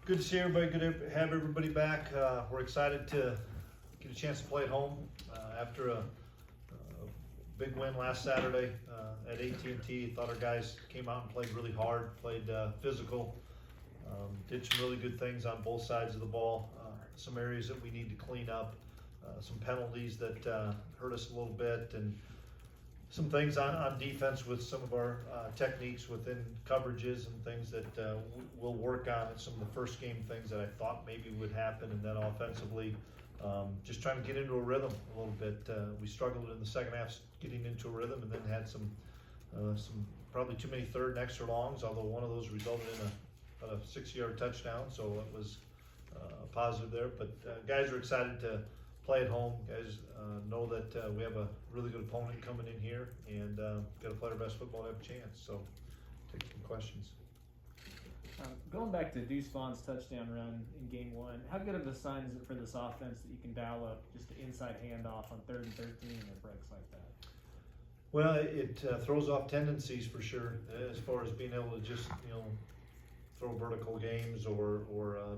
Good to see everybody. Good to have everybody back. We're excited to get a chance to play at home after a big win last Saturday at AT&T. Thought our guys came out and played really hard, played physical, did some really good things on both sides of the ball. Some areas that we need to clean up, some penalties that hurt us a little bit, and some things on defense with some of our techniques within coverages and things that we'll work on. And some of the first game things that I thought maybe would happen, and then offensively, just trying to get into a rhythm a little bit. We struggled in the second half getting into a rhythm, and then had some probably too many third and extra longs, although one of those resulted in a 6-yard touchdown, so it was positive there. But guys are excited to play at home. Guys know that we have a really good opponent coming in here, and got to play our best football to have a chance. So take some questions. Going back to Deuce Vaughn's touchdown run in game 1, how good of a sign is it for this offense that you can dial up just an inside handoff on 3rd and 13 and it breaks like that? Well, it throws off tendencies for sure, as far as being able to just, throw vertical games or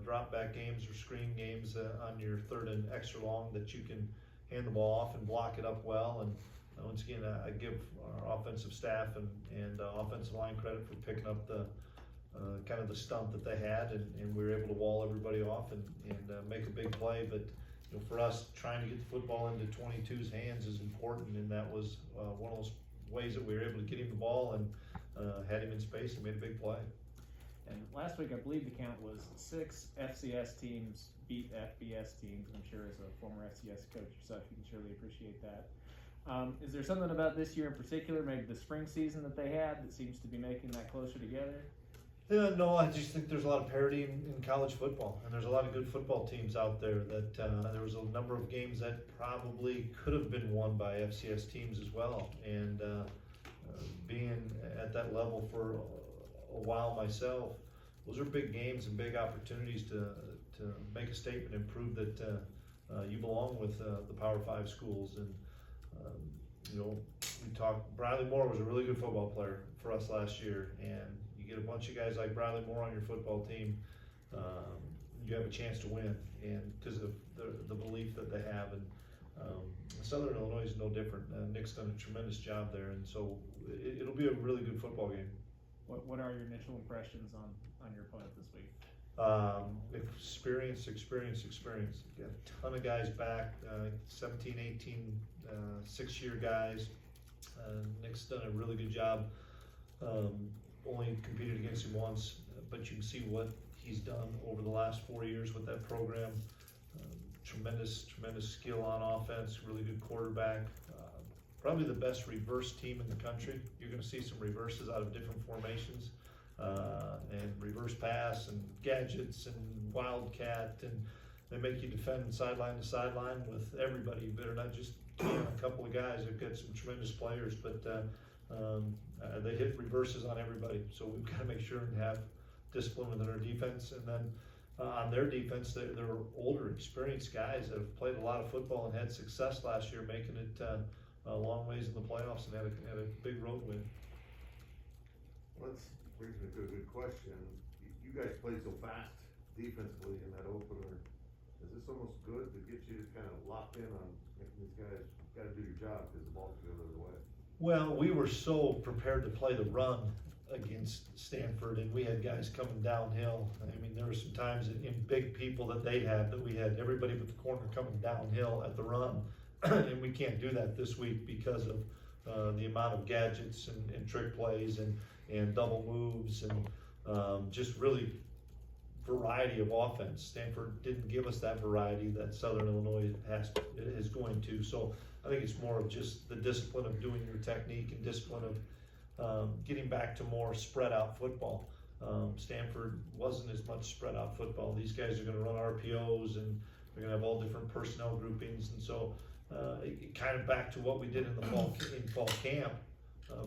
drop back games or screen games on your 3rd and extra long, that you can hand the ball off and block it up well. And once again, I give our offensive staff and offensive line credit for picking up the kind of the stunt that they had, and we were able to wall everybody off and make a big play. But for us, trying to get the football into 22's hands is important, and that was one of those ways that we were able to get him the ball and had him in space and made a big play. And last week, I believe the count was 6 FCS teams beat FBS teams. I'm sure as a former FCS coach yourself, you can surely appreciate that. Is there something about this year in particular, maybe the spring season that they had, that seems to be making that closer together? No, I just think there's a lot of parity in college football, and there's a lot of good football teams out there. That there was a number of games that probably could have been won by FCS teams as well. And being at that level for a while myself, those are big games and big opportunities to make a statement and prove that you belong with the Power 5 schools. And we talked. Bradley Moore was a really good football player for us last year, and you get a bunch of guys like Bradley Moore on your football team, you have a chance to win, and because of the belief that they have. And Southern Illinois is no different. Nick's done a tremendous job there, and so it'll be a really good football game. What are your initial impressions on your opponent this week? Experience. Got a ton of guys back, 17, 18, 6-year guys. Nick's done a really good job. Only competed against him once, but you can see what he's done over the last 4 years with that program. Tremendous skill on offense, really good quarterback. Probably the best reverse team in the country. You're going to see some reverses out of different formations, and reverse pass and gadgets and wildcat, and they make you defend sideline to sideline with everybody. You better not just key on a couple of guys. They've got some tremendous players, but they hit reverses on everybody. So we've got to make sure and have discipline within our defense. And then on their defense, they're older, experienced guys that have played a lot of football and had success last year, making it a long ways in the playoffs, and had a big road win. Well, that brings me to a good question. You guys played so fast defensively in that opener. Is this almost good to get you kind of locked in on making these guys got to do your job because the ball's going the other way? Well, we were so prepared to play the run against Stanford, and we had guys coming downhill. I mean, there were some times in big people that they had that we had everybody with the corner coming downhill at the run. And we can't do that this week because of the amount of gadgets and trick plays and double moves and just really variety of offense. Stanford didn't give us that variety that Southern Illinois is going to. So I think it's more of just the discipline of doing your technique and discipline of getting back to more spread out football. Stanford wasn't as much spread out football. These guys are going to run RPOs, and they're going to have all different personnel groupings, and so kind of back to what we did in the fall camp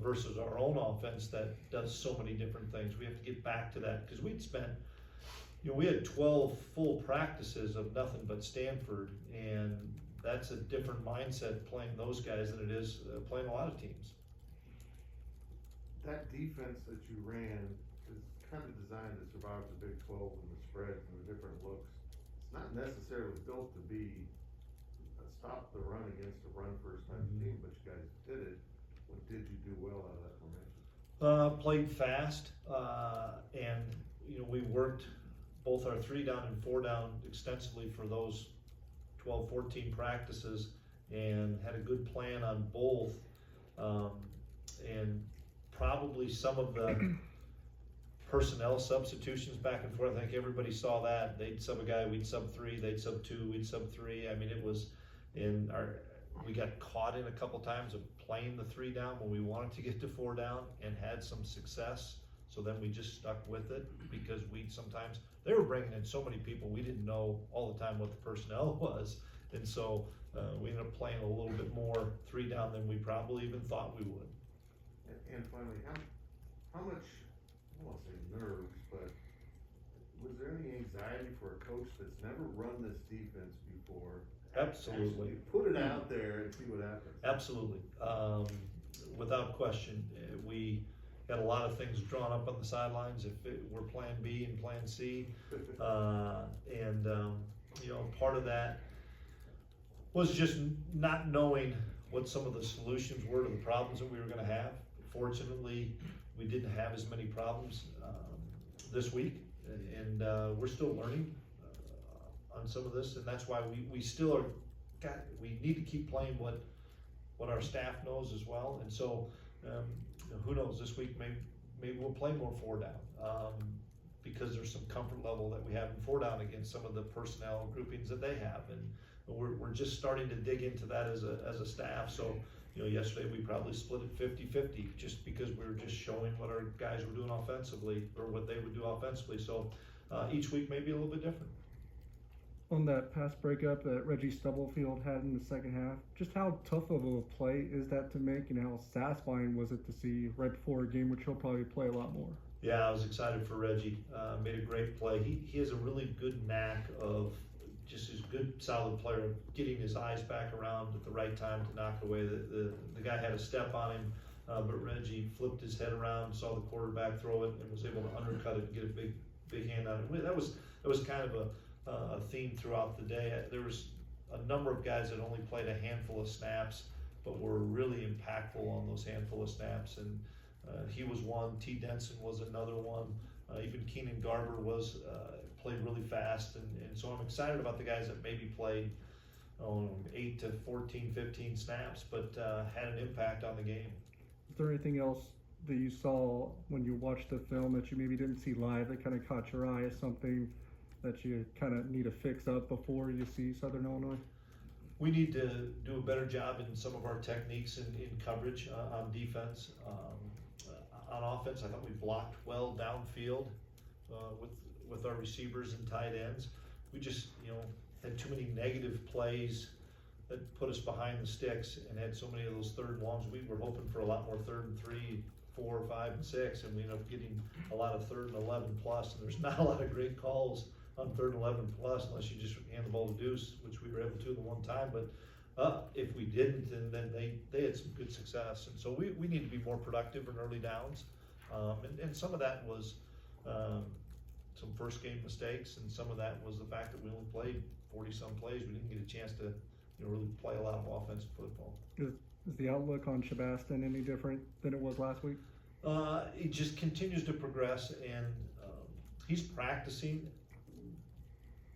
versus our own offense that does so many different things. We have to get back to that, because we'd spent, we had 12 full practices of nothing but Stanford, and that's a different mindset playing those guys than it is playing a lot of teams. That defense that you ran is kind of designed to survive the Big 12 and the spreads and the different looks. It's not necessarily built to be a stop the run against a run first type of team, but you guys did it. What did you do well out of that formation? Played fast, and we worked both our 3 down and 4 down extensively for those 12, 14 practices, and had a good plan on both. And probably some of the personnel substitutions back and forth, I think everybody saw that. They'd sub a guy, we'd sub 3, they'd sub 2, we'd sub 3. I mean, it was we got caught in a couple times of playing the 3 down when we wanted to get to 4 down and had some success. So then we just stuck with it because sometimes they were bringing in so many people, we didn't know all the time what the personnel was. And so we ended up playing a little bit more 3 down than we probably even thought we would. And finally, how much, I won't say nerves, but was there any anxiety for a coach that's never run this defense before? Absolutely. Put it out there and see what happens. Absolutely. Without question, we had a lot of things drawn up on the sidelines if it were plan B and plan C. Part of that was just not knowing what some of the solutions were to the problems that we were going to have. Fortunately, we didn't have as many problems this week, and we're still learning on some of this, and that's why we still we need to keep playing what our staff knows as well. And so who knows, this week maybe we'll play more 4 down because there's some comfort level that we have in 4 down against some of the personnel groupings that they have, and we're just starting to dig into that as a staff. So yesterday we probably split it 50-50 just because we were just showing what our guys were doing offensively or what they would do offensively. So each week may be a little bit different. On that pass breakup that Reggie Stubblefield had in the second half, just how tough of a play is that to make, and how satisfying was it to see right before a game which he'll probably play a lot more? Yeah, I was excited for Reggie. Made a great play. He has a really good knack of just his good, solid player of getting his eyes back around at the right time to knock it away. The guy had a step on him, but Reggie flipped his head around, saw the quarterback throw it, and was able to undercut it and get a big hand on it. That was kind of a theme throughout the day. There was a number of guys that only played a handful of snaps, but were really impactful on those handful of snaps. And he was one. T. Denson was another one. Even Keenan Garber played really fast. And so I'm excited about the guys that maybe played 8 to 14, 15 snaps, but had an impact on the game. Is there anything else that you saw when you watched the film that you maybe didn't see live that kind of caught your eye as something that you kind of need to fix up before you see Southern Illinois? We need to do a better job in some of our techniques in coverage on defense. On offense, I thought we blocked well downfield with our receivers and tight ends. We just had too many negative plays that put us behind the sticks and had so many of those 3rd and longs. We were hoping for a lot more 3rd and 3, 4, 5, and 6, and we ended up getting a lot of 3rd and 11 plus. And there's not a lot of great calls on 3rd and 11 plus unless you just hand the ball to Deuce, which we were able to the one time. But if we didn't, then they had some good success. And so we need to be more productive in early downs. And some of that was some first game mistakes, and some of that was the fact that we only played 40-some plays. We didn't get a chance to really play a lot of offensive football. Is the outlook on Shabastin any different than it was last week? It just continues to progress, and he's practicing.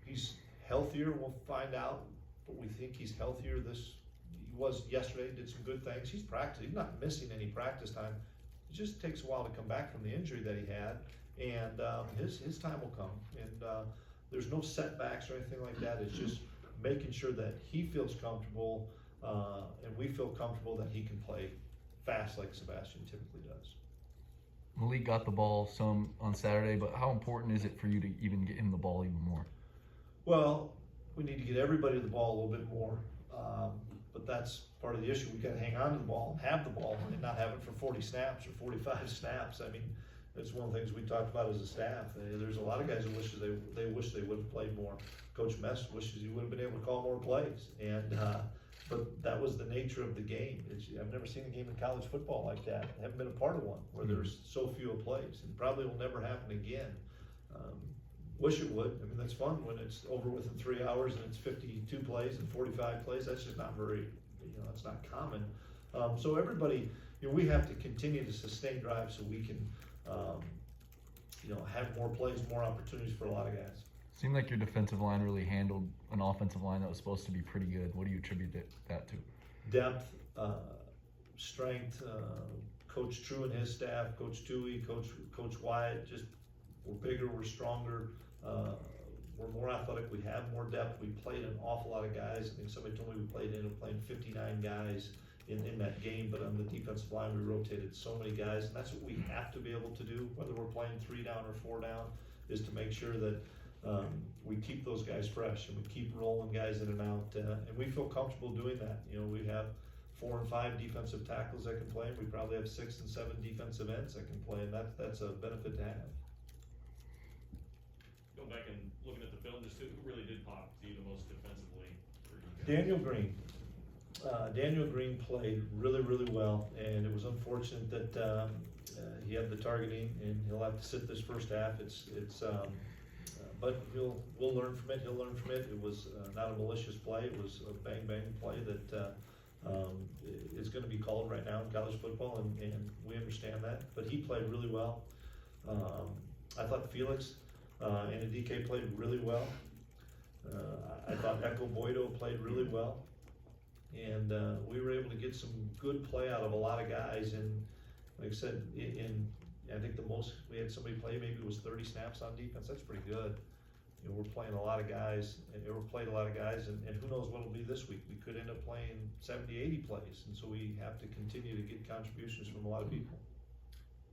He's healthier, we'll find out, but we think he's healthier. He was yesterday, did some good things. He's practicing, he's not missing any practice time. It just takes a while to come back from the injury that he had, and his time will come. And there's no setbacks or anything like that. It's just making sure that he feels comfortable, and we feel comfortable that he can play fast like Sebastian typically does. Malik got the ball some on Saturday, but how important is it for you to even get him the ball even more? Well, we need to get everybody the ball a little bit more, but that's part of the issue. We got to hang on to the ball and have the ball and not have it for 40 snaps or 45 snaps. I mean, that's one of the things we talked about as a staff. There's a lot of guys who wish they would have played more. Coach Mess wishes he would have been able to call more plays, and but that was the nature of the game. I've never seen a game in college football like that. I haven't been a part of one where there's so few plays, and probably will never happen again. Wish it would. I mean, that's fun when it's over within 3 hours and it's 52 plays and 45 plays. That's just not very, it's not common. So everybody, we have to continue to sustain drives so we can, have more plays, more opportunities for a lot of guys. Seemed like your defensive line really handled an offensive line that was supposed to be pretty good. What do you attribute that to? Depth, strength, Coach True and his staff, Coach Toohey, Coach Wyatt, just we're bigger, we're stronger, we're more athletic, we have more depth. We played an awful lot of guys. I think somebody told me we ended up playing 59 guys in that game, but on the defensive line we rotated so many guys, and that's what we have to be able to do, whether we're playing 3 down or 4 down, is to make sure that we keep those guys fresh and we keep rolling guys in and out, and we feel comfortable doing that. We have 4 and 5 defensive tackles that can play, and we probably have 6 and 7 defensive ends that can play, and that's a benefit to have. Going back and looking at the film, just who really did pop to you the most defensively for you guys? Daniel Green. Daniel Green played really, really well, and it was unfortunate that he had the targeting, and he'll have to sit this first half. But we'll learn from it. He'll learn from it. It was not a malicious play. It was a bang bang play that is going to be called right now in college football, and we understand that. But he played really well. I thought Felix and DK played really well. I thought Echo Boydo played really well. And we were able to get some good play out of a lot of guys. And like I said, I think the most we had somebody play maybe was 30 snaps on defense. That's pretty good. We're playing a lot of guys, and we're playing a lot of guys, and who knows what it'll be this week. We could end up playing 70, 80 plays, and so we have to continue to get contributions from a lot of people.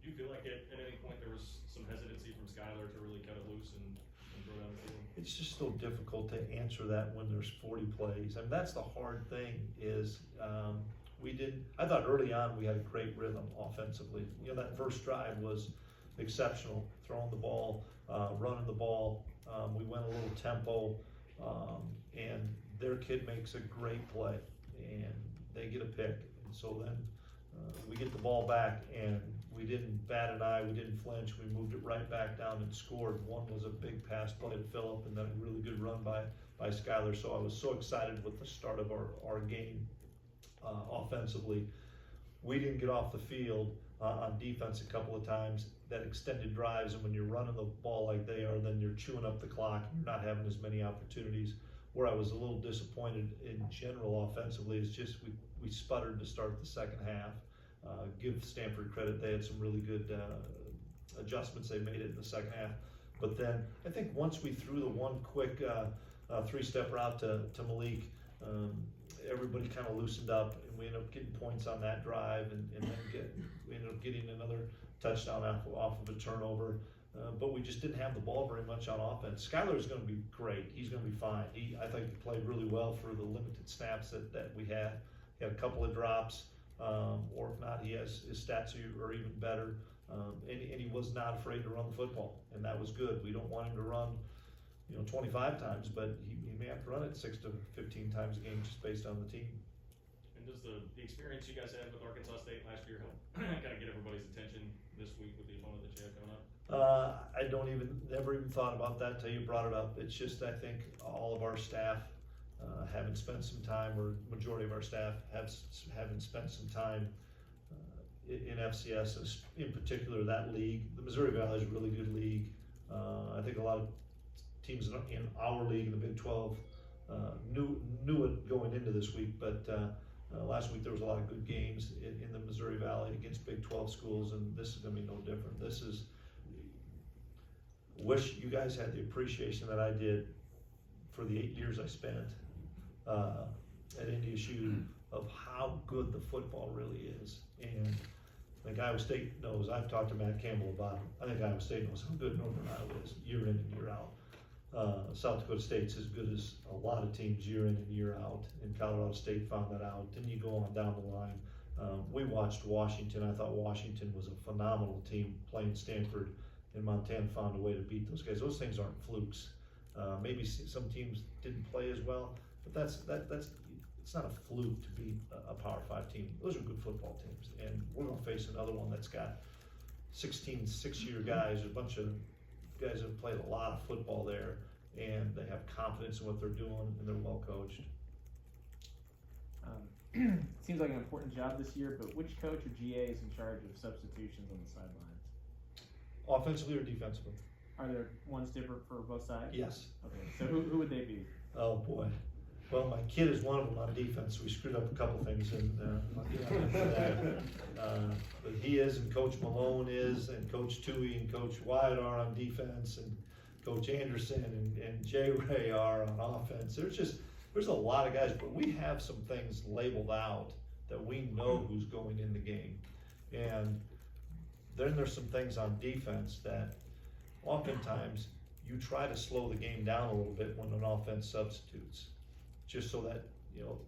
Do you feel like at any point there was some hesitancy from Skylar to really cut it loose and throw down the field? It's just so difficult to answer that when there's 40 plays. I mean, that's the hard thing is I thought early on we had a great rhythm offensively. That first drive was exceptional, throwing the ball, running the ball. We went a little tempo, and their kid makes a great play, and they get a pick. And so then we get the ball back, and we didn't bat an eye, we didn't flinch, we moved it right back down and scored. One was a big pass play to Phillip, and then a really good run by Skylar. So I was so excited with the start of our game offensively. We didn't get off the field on defense a couple of times, that extended drives, and when you're running the ball like they are, then you're chewing up the clock, you're not having as many opportunities. Where I was a little disappointed in general offensively is just we sputtered to start the second half. Give Stanford credit, they had some really good adjustments they made it in the second half. But then I think once we threw the one quick 3-step route to Malik, everybody kind of loosened up, and we ended up getting points on that drive, and then we ended up getting another touchdown off of a turnover. But we just didn't have the ball very much on offense. Skylar's going to be great. He's going to be fine. I think he played really well for the limited snaps that we had. He had a couple of drops, or if not, his stats are even better. And he was not afraid to run the football, and that was good. We don't want him to run 25 times, but he may have to run it 6 to 15 times a game just based on the team. And does the experience you guys had with Arkansas State last year help kind of get everybody's attention this week with the opponent that you have coming up? I never even thought about that till you brought it up. It's just, I think all of our staff having spent some time, or majority of our staff having spent some time in FCS, in particular that league. The Missouri Valley is a really good league. I think a lot of teams in our league in the Big 12 knew it going into this week, but last week there was a lot of good games in the Missouri Valley against Big 12 schools, and this is going to be no different. Wish you guys had the appreciation that I did for the 8 years I spent at NDSU of how good the football really is. And I think Iowa State knows. I've talked to Matt Campbell about it. I think Iowa State knows how good Northern Iowa is year in and year out. South Dakota State's as good as a lot of teams year in and year out, and Colorado State found that out. Then you go on down the line. We watched Washington. I thought Washington was a phenomenal team playing Stanford, and Montana found a way to beat those guys. Those things aren't flukes. Maybe some teams didn't play as well, but that's it's not a fluke to beat a Power 5 team. Those are good football teams, and we're gonna face another one that's got 16 six-year guys, a bunch of guys that have played a lot of football there, and they have confidence in what they're doing, and they're well coached. Seems like an important job this year, but which coach or GA is in charge of substitutions on the sidelines? Offensively or defensively? Are there ones different for both sides? Yes. Okay, so who would they be? Oh, boy. Well, my kid is one of them on defense. We screwed up a couple things, and I'll get on into that. But he is, and Coach Malone is, and Coach Tui and Coach Wyatt are on defense, and Coach Anderson and Jay Ray are on offense. There's a lot of guys, but we have some things labeled out that we know who's going in the game. And then there's some things on defense that oftentimes you try to slow the game down a little bit when an offense substitutes. Just so that,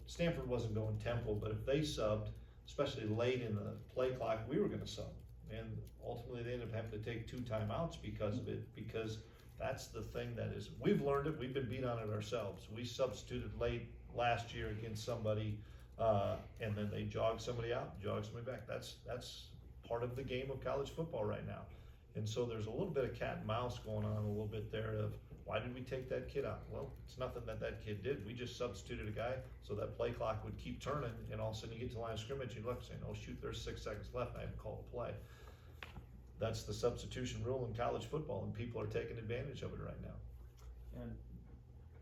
Stanford wasn't going tempo, but if they subbed, especially late in the play clock, we were gonna sub. And ultimately they ended up having to take 2 timeouts because of it, because that's the thing that is, we've learned it, we've been beat on it ourselves. We substituted late last year against somebody, and then they jogged somebody out, jogged somebody back. That's part of the game of college football right now. And so there's a little bit of cat and mouse going on a little bit there of, why did we take that kid out? Well, it's nothing that kid did. We just substituted a guy so that play clock would keep turning, and all of a sudden you get to the line of scrimmage and you look saying, oh shoot, there's 6 seconds left, I haven't called a play. That's the substitution rule in college football, and people are taking advantage of it right now. And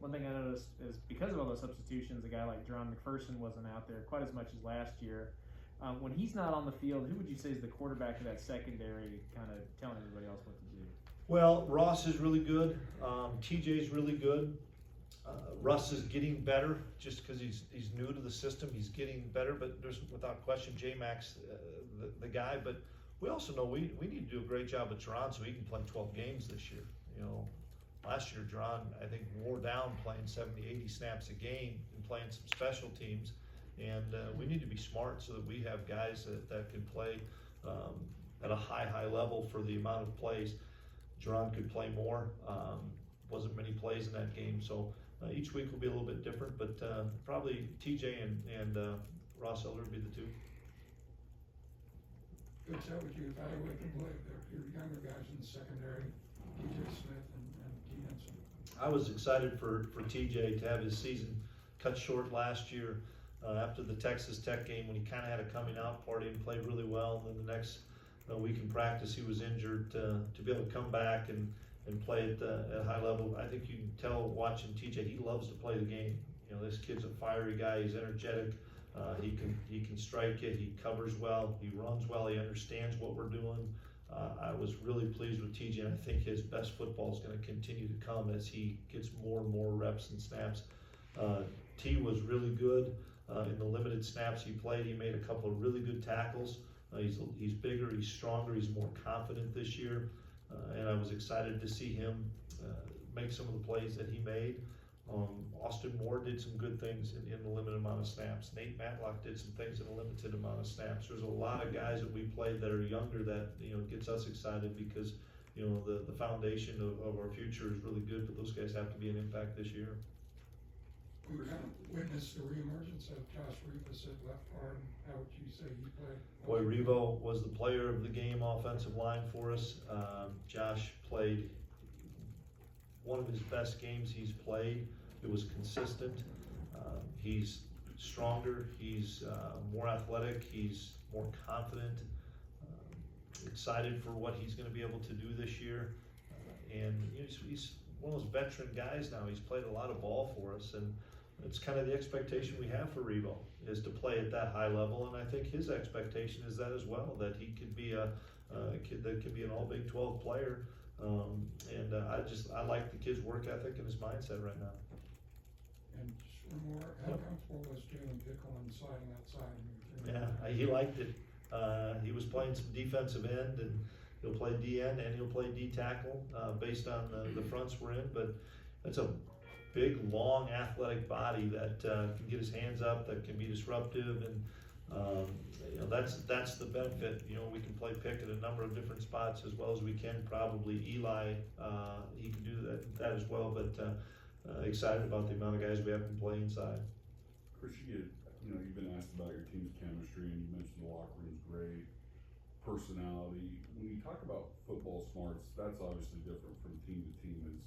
one thing I noticed is because of all those substitutions, a guy like Jerron McPherson wasn't out there quite as much as last year. When he's not on the field, who would you say is the quarterback of that secondary, kind of telling everybody else what to do? Well, Ross is really good. TJ's really good. Russ is getting better just because he's new to the system. He's getting better, but there's without question J-Max the guy. But we also know we need to do a great job with Jerron so he can play 12 games this year. Last year Jerron, I think, wore down playing 70, 80 snaps a game and playing some special teams. And we need to be smart so that we have guys that can play at a high level for the amount of plays. Jerron could play more. Wasn't many plays in that game, so each week will be a little bit different, but probably TJ and Ross Elder would be the two. Coach, how would you evaluate the play of your younger guys in the secondary, TJ Smith and T. Henson? I was excited for TJ to have his season cut short last year after the Texas Tech game when he kind of had a coming out party and played really well. And then the next week in practice he was injured. To be able to come back and play at a high level, I think you can tell watching TJ, he loves to play the game. This kid's a fiery guy. He's energetic. He can strike it. He covers well. He runs well. He understands what we're doing. I was really pleased with TJ, and I think his best football is going to continue to come as he gets more and more reps and snaps. T was really good in the limited snaps he played. He made a couple of really good tackles. He's bigger, he's stronger, he's more confident this year, and I was excited to see him make some of the plays that he made. Austin Moore did some good things in the limited amount of snaps. Nate Matlock did some things in a limited amount of snaps. There's a lot of guys that we played that are younger that gets us excited because the foundation of our future is really good, but those guys have to be an impact this year. We were going to witness the reemergence of Josh Rivas at left guard. How would you say he played? Boy, Revo was the player of the game offensive line for us. Josh played one of his best games he's played. It was consistent. He's stronger, he's more athletic, he's more confident, excited for what he's going to be able to do this year. And he's one of those veteran guys now. He's played a lot of ball for us, and it's kind of the expectation we have for Revo is to play at that high level, and I think his expectation is that as well, that he could be a kid that could be an all Big 12 player. I like the kid's work ethic and his mindset right now. And just one more, how comfortable was Jalen Pickle sliding outside? Yeah, he liked it. He was playing some defensive end, and he'll play D end and he'll play D tackle based on the fronts we're in. But that's a big, long, athletic body that can get his hands up, that can be disruptive, and that's the benefit. We can play pick at a number of different spots as well as we can. Probably Eli, he can do that as well. But excited about the amount of guys we have to play inside. appreciate, you've been asked about your team's chemistry, and you mentioned the locker room's great, personality. When you talk about football smarts, that's obviously different from team to team.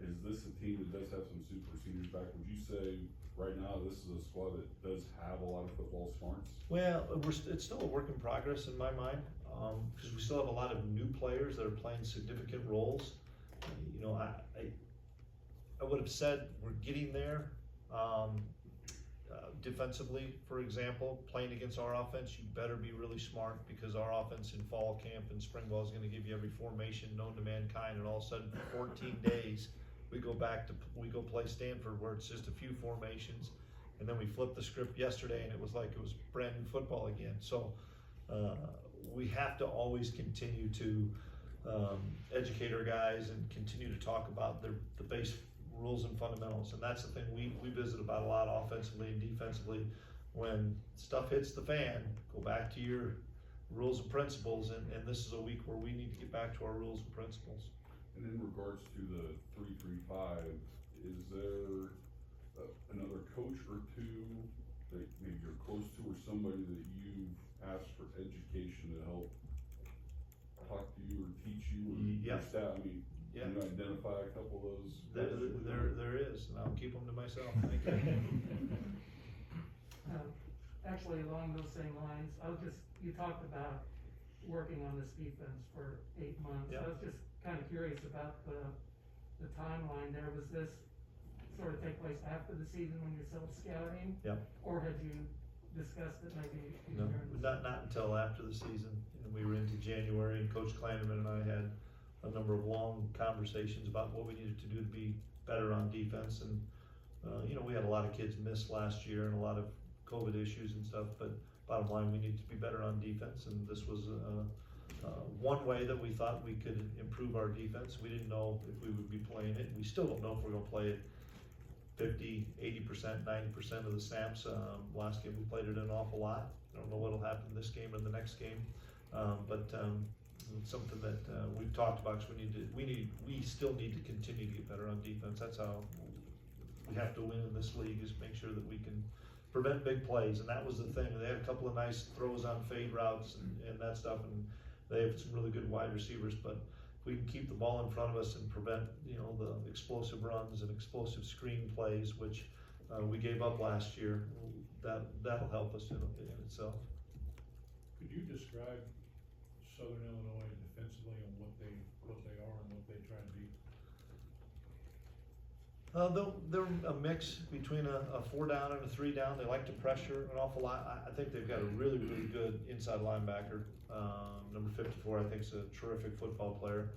Is this a team that does have some super seniors back? Would you say right now this is a squad that does have a lot of football smarts? Well, it's still a work in progress in my mind, because we still have a lot of new players that are playing significant roles. I would have said we're getting there. Defensively, for example, playing against our offense, you better be really smart, because our offense in fall camp and spring ball is going to give you every formation known to mankind, and all of a sudden for 14 days we go play Stanford, where it's just a few formations, and then we flipped the script yesterday and it was like it was brand new football again. So we have to always continue to educate our guys and continue to talk about the base rules and fundamentals, and that's the thing we visit about a lot offensively and defensively. When stuff hits the fan, go back to your rules and principles, and this is a week where we need to get back to our rules and principles. And in regards to the 3-3-5, is there another coach or two that maybe you're close to, or somebody that you've asked for education to help talk to you or teach you, or your staff? I mean, can you identify a couple of those? There is, and I'll keep them to myself. Thank you. Actually, along those same lines, you talked about working on this defense for 8 months. Yeah. I was just kind of curious about the timeline there. Was this sort of take place after the season when you're still scouting? Yeah. Or had you discussed it maybe? No, during the not until after the season. And we were into January, and Coach Klieman and I had a number of long conversations about what we needed to do to be better on defense. And we had a lot of kids miss last year and a lot of COVID issues and stuff, but bottom line, we need to be better on defense, and this was one way that we thought we could improve our defense. We didn't know if we would be playing it. We still don't know if we're going to play it 50, 80%, 90% of the snaps. Last game we played it an awful lot. I don't know what'll happen this game or the next game, but it's something that we've talked about. So we still need to continue to get better on defense. That's how we have to win in this league, is make sure that we can prevent big plays. And that was the thing. They had a couple of nice throws on fade routes and that stuff, and they have some really good wide receivers. But if we can keep the ball in front of us and prevent the explosive runs and explosive screen plays, which we gave up last year, that'll help us in itself. Could you describe Southern Illinois defensively on what they are and what they try to be? They're a mix between a 4-down and a 3-down. They like to pressure an awful lot. I think they've got a really, really good inside linebacker. Number 54, I think, is a terrific football player.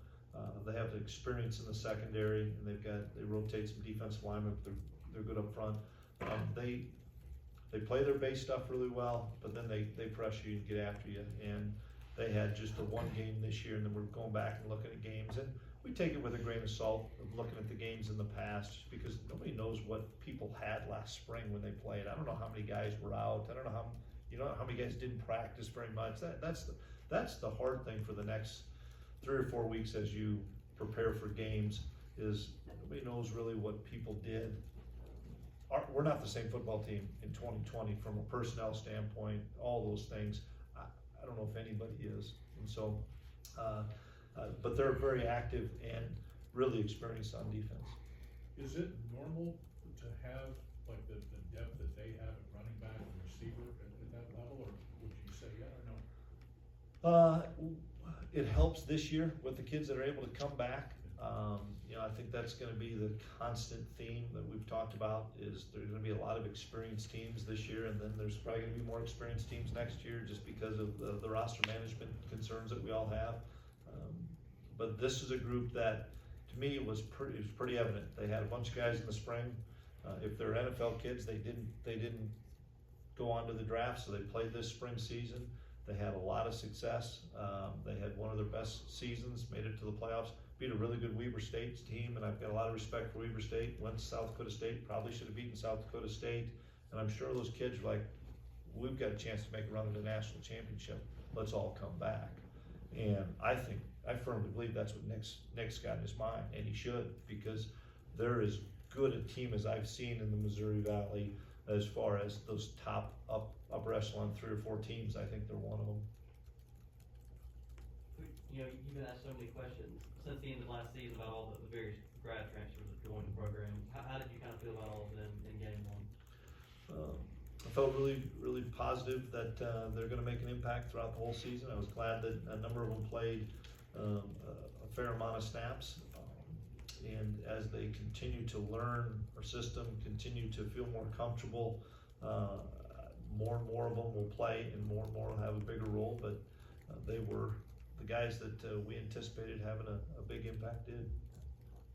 They have the experience in the secondary, and they rotate some defensive linemen. They're good up front. They play their base stuff really well, but then they pressure you and get after you. And they had just a one game this year, and then we're going back and looking at games. And we take it with a grain of salt of looking at the games in the past, just because nobody knows what people had last spring when they played. I don't know how many guys were out. I don't know how many guys didn't practice very much. That's the hard thing for the next 3 or 4 weeks as you prepare for games, is nobody knows really what people did. We're not the same football team in 2020 from a personnel standpoint, all those things. I don't know if anybody is. And so, but they're very active and really experienced on defense. Is it normal to have like the depth that they have at running back and receiver at that level, or would you say yeah or no? It helps this year with the kids that are able to come back. I think that's going to be the constant theme that we've talked about, is there's going to be a lot of experienced teams this year, and then there's probably going to be more experienced teams next year, just because of the roster management concerns that we all have. But this is a group that, to me, it was pretty evident. They had a bunch of guys in the spring. If they're NFL kids, they didn't go on to the draft, so they played this spring season. They had a lot of success. They had one of their best seasons, made it to the playoffs, beat a really good Weber State team, and I've got a lot of respect for Weber State. Went to South Dakota State, probably should have beaten South Dakota State, and I'm sure those kids were like, we've got a chance to make a run at the national championship. Let's all come back. And I firmly believe that's what Nick's got in his mind, and he should, because they're as good a team as I've seen in the Missouri Valley, as far as those top upper echelon 3 or 4 teams, I think they're one of them. You know, you've been asked so many questions since the end of last season about all the various grad transfers that joined the program. How did you kind of feel about all of them in game one? I felt really, really positive that they're going to make an impact throughout the whole season. I was glad that a number of them played a fair amount of snaps. And as they continue to learn our system, continue to feel more comfortable, more and more of them will play and more will have a bigger role. But they were the guys that we anticipated having a big impact did.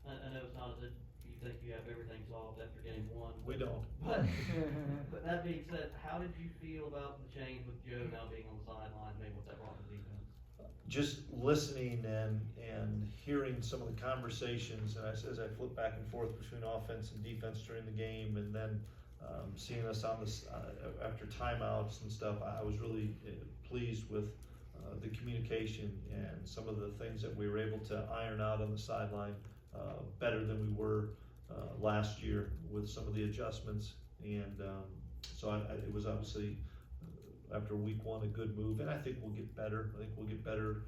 I know it's not that you think you have everything solved after game one. We don't. But that being said, how did you feel about the change with Joe now being on the sideline, maybe what that brought to the defense? Just listening and hearing some of the conversations, and as I flip back and forth between offense and defense during the game, and then seeing us on this after timeouts and stuff, I was really pleased with the communication and some of the things that we were able to iron out on the sideline better than we were last year with some of the adjustments. And so it was obviously after week one a good move, and I think we'll get better. I think we'll get better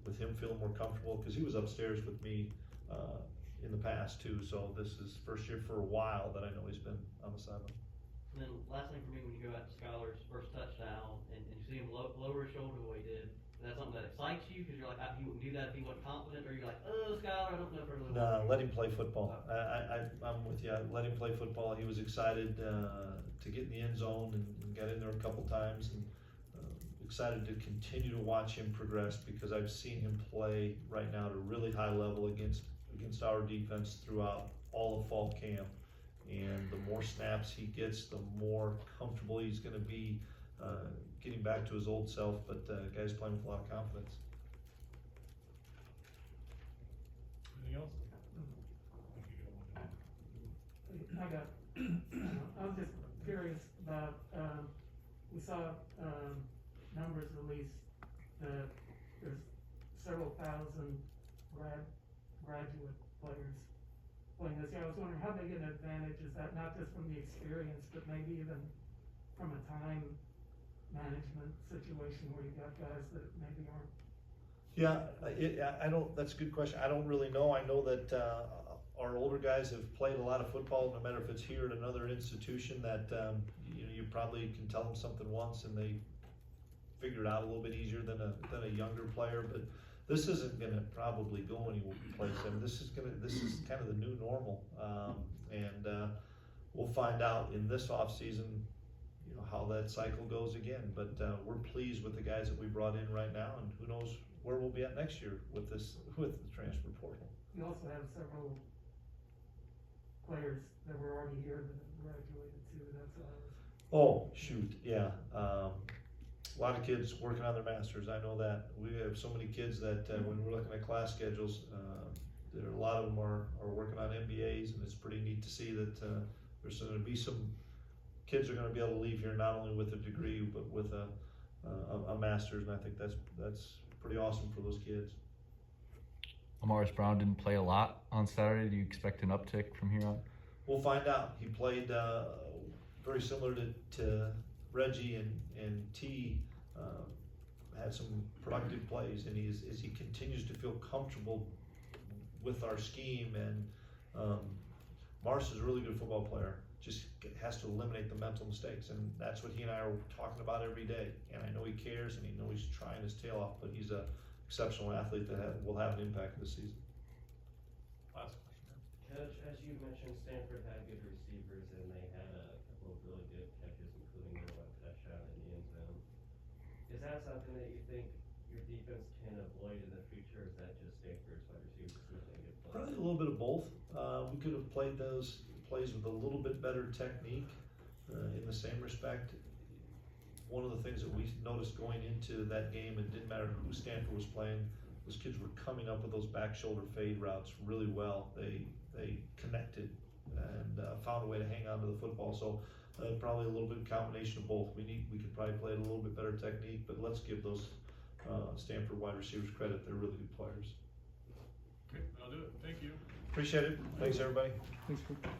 with him feeling more comfortable, because he was upstairs with me in the past too. So this is first year for a while that I know he's been on the sideline. And then last thing for me, when you go out to Skylar's first touchdown and you see him lower his shoulder the way he did, is that something that excites you because you're like, he wouldn't do that if he wasn't confident, or you're like, oh, Skylar, I don't know if I really want No, let him play football. I'm with you. Let him play football. He was excited to get in the end zone and got in there a couple times, and excited to continue to watch him progress, because I've seen him play right now at a really high level against our defense throughout all of fall camp. And the more snaps he gets, the more comfortable he's going to be getting back to his old self. But guy's playing with a lot of confidence. Anything else? I was just curious about, we saw numbers released that there's several thousand graduate players playing this year. I was wondering how big an advantage is that, not just from the experience, but maybe even from a time management situation where you got guys that maybe aren't. Yeah, I don't. That's a good question. I don't really know. I know that our older guys have played a lot of football, no matter if it's here at another institution. That you probably can tell them something once and they figure it out a little bit easier than a younger player. But this isn't going to probably go any place. I mean, this is kind of the new normal, and we'll find out in this off season, how that cycle goes again. But we're pleased with the guys that we brought in right now, and who knows where we'll be at next year with the transfer portal. You also have several players that were already here that have graduated too. That's what I was. Oh shoot, yeah. A lot of kids working on their masters. I know that. We have so many kids that when we're looking at class schedules, a lot of them are working on MBAs, and it's pretty neat to see that there's going to be some kids are going to be able to leave here not only with a degree but with a master's, and I think that's pretty awesome for those kids. Amaris Brown didn't play a lot on Saturday. Do you expect an uptick from here on? We'll find out. He played very similar to Reggie and T. Had some productive plays, and as he continues to feel comfortable with our scheme, and Mars is a really good football player. Just has to eliminate the mental mistakes, and that's what he and I are talking about every day. And I know he cares, and he knows he's trying his tail off, but he's an exceptional athlete that will have an impact this season. Last question. Coach, as you mentioned, Stanford had good receivers, and they had a couple of really good catches, including their one touchdown in the end zone. Is that something that you think your defense can avoid in the future, or is that just Stanford's wide receivers making good plays? Probably a little bit of both. We could have played those plays with a little bit better technique in the same respect. One of the things that we noticed going into that game, it didn't matter who Stanford was playing, those kids were coming up with those back shoulder fade routes really well. They connected and found a way to hang on to the football. So probably a little bit of combination of both. We could probably play it a little bit better technique, but let's give those Stanford wide receivers credit. They're really good players. Okay, I'll do it. Thank you. Appreciate it. Thanks, everybody. Thanks, Coach.